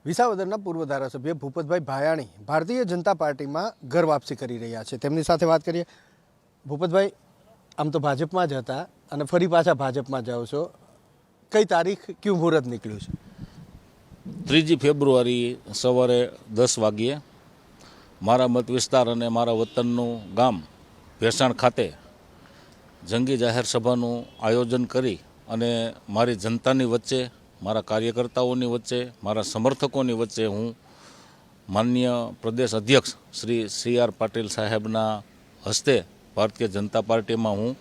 વિસાવદરના પૂર્વ ધારાસભ્ય ભૂપતભાઈ ભાયાણી ભારતીય જનતા પાર્ટીમાં ઘર વાપસી કરી રહ્યા છે. તેમની સાથે વાત કરીએ. ભૂપતભાઈ, આમ તો ભાજપમાં જ હતા અને ફરી પાછા ભાજપમાં જાઓ છો. કઈ તારીખ, કયું મુહૂર્ત નીકળ્યું છે? 3 ફેબ્રુઆરી સવારે 10 વાગ્યે મારા મત વિસ્તાર અને મારા વતનનું ગામ ભેસાણ ખાતે જંગી જાહેર સભાનું આયોજન કરી અને મારી જનતાની વચ્ચે, મારા કાર્યકર્તાઓની વચ્ચે, મારા સમર્થકોની વચ્ચે હું માનનીય પ્રદેશ અધ્યક્ષ શ્રી CR પાટીલ સાહેબના હસ્તે ભારતીય જનતા પાર્ટીમાં હું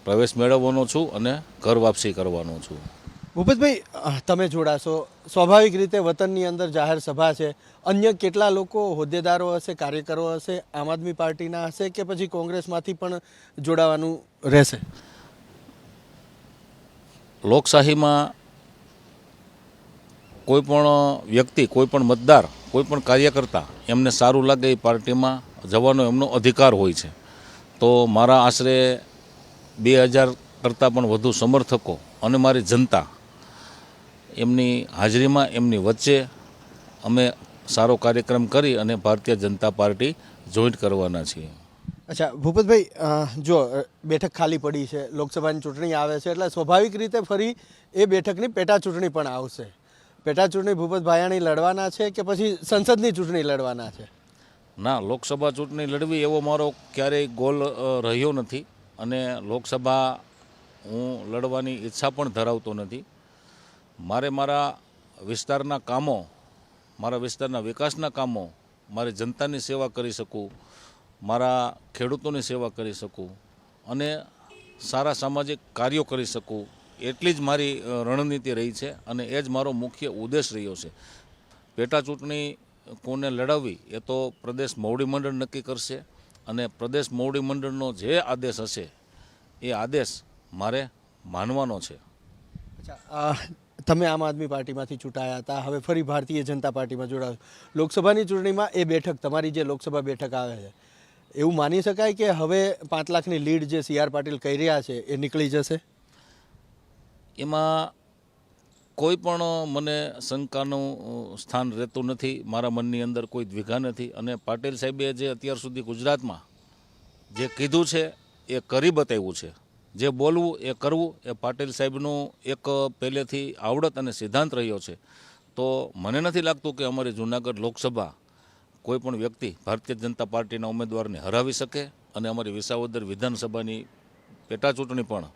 પ્રવેશ મેળવવાનો છું અને ઘર વાપસી કરવાનો છું. ભૂપતભાઈ, તમે જોડાશો, સ્વાભાવિક રીતે વતનની અંદર જાહેર સભા છે. અન્ય કેટલા લોકો, હોદ્દેદારો હશે, કાર્યકરો હશે, આમ આદમી પાર્ટીના હશે કે પછી કોંગ્રેસમાંથી પણ જોડાવાનું રહેશે? લોકશાહીમાં કોઈ પણ વ્યક્તિ, કોઈ પણ મતદાર, કોઈ પણ કાર્યકર્તા એમને સારું લાગે એ પાર્ટીમાં જવાનો એમનો અધિકાર હોય છે. તો મારા આશરે 2000 કરતાં પણ વધુ સમર્થકો અને મારી જનતા એમની હાજરીમાં, એમની વચ્ચે અમે સારો કાર્યક્રમ કરી અને ભારતીય જનતા પાર્ટી જોઈન્ટ કરવાના છીએ. અચ્છા ભૂપતભાઈ, જો બેઠક ખાલી પડી છે, લોકસભાની ચૂંટણી આવે છે, એટલે સ્વાભાવિક રીતે ફરી એ બેઠકની પેટા ચૂંટણી પણ આવશે. પેટા ચૂંટણી ભૂપત ભાયાણી લડવાના છે કે પછી સંસદની ચૂંટણી લડવાના છે? ના, લોકસભા ચૂંટણી લડવી એવો મારો ક્યારેય ગોલ રહ્યો નથી અને લોકસભા હું લડવાની ઈચ્છા પણ ધરાવતો નથી. મારે મારા વિસ્તારના કામો, મારા વિસ્તારના વિકાસના કામો, મારી જનતાની સેવા કરી શકું, મારા ખેડૂતોની સેવા કરી શકું અને સારા સામાજિક કાર્યો કરી શકું, એટલી જ મારી રણનીતિ રહી છે અને એ જ મારો મુખ્ય ઉદ્દેશ રહ્યો છે. પેટા ચૂંટણી કોને લડાવવી એ તો પ્રદેશ મોવડી મંડળ નક્કી કરશે અને પ્રદેશ મોવડી મંડળનો જે આદેશ હશે એ આદેશ મારે માનવાનો છે. અચ્છા, તમે આમ આદમી પાર્ટીમાંથી ચૂંટાયા હતા, હવે ફરી ભારતીય જનતા પાર્ટીમાં જોડાશો. લોકસભાની ચૂંટણીમાં એ બેઠક, તમારી જે લોકસભા બેઠક આવે છે, એવું માની શકાય કે હવે 5 લાખની લીડ જે CR પાટીલ કહી રહ્યા છે એ નીકળી જશે? એમાં કોઈ પણ મને શંકાનું સ્થાન રહેતું નથી. મારા મનની અંદર કોઈ દ્વિધા નથી અને પાટીલ સાહેબે જે અત્યાર સુધી ગુજરાતમાં જે કીધું છે એ કરી બતાવ્યું છે. જે બોલવું એ કરવું એ પાટીલ સાહેબનું એક પહેલેથી આવડત અને સિદ્ધાંત રહ્યો છે. તો મને નથી લાગતું કે અમારી જૂનાગઢ લોકસભા કોઈ પણ વ્યક્તિ ભારતીય જનતા પાર્ટીના ઉમેદવારને હરાવી શકે અને અમારી વિસાવદર વિધાનસભાની પેટા ચૂંટણી પણ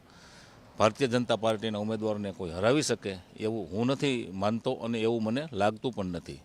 ભારતીય જનતા પાર્ટીના ઉમેદવારને કોઈ હરાવી શકે એવું હું નથી માનતો અને એવું મને લાગતું પણ નથી.